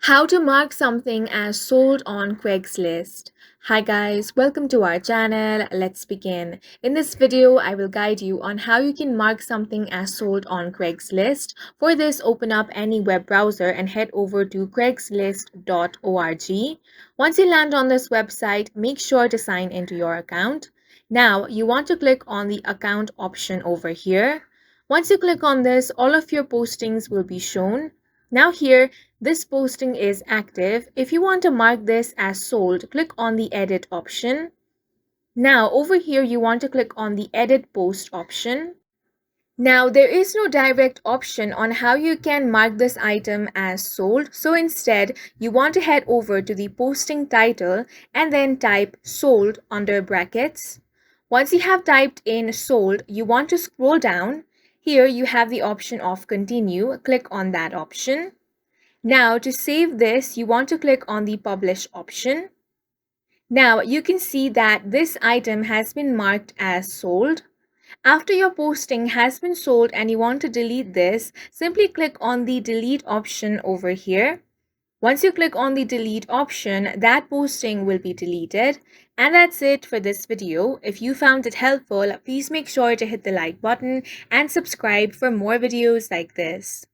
How to mark something as sold on Craigslist. Hi guys, welcome to our channel. Let's begin. In this video, I will guide you on how you can mark something as sold on Craigslist. For this, open up any web browser and head over to craigslist.org. Once you land on this website, make sure to sign into your account. Now, you want to click on the account option over here. Once you click on this, all of your postings will be shown. Now here, this posting is active. If you want to mark this as sold, click on the edit option. Now over here, you want to click on the edit post option. Now there is no direct option on how you can mark this item as sold. So instead, you want to head over to the posting title and then type sold under brackets. Once you have typed in sold, you want to scroll down. Here you have the option of continue. Click on that option. Now to save this, you want to click on the publish option. Now you can see that this item has been marked as sold. After your posting has been sold and you want to delete this, simply click on the delete option over here. Once you click on the delete option, that posting will be deleted. And that's it for this video. If you found it helpful, please make sure to hit the like button and subscribe for more videos like this.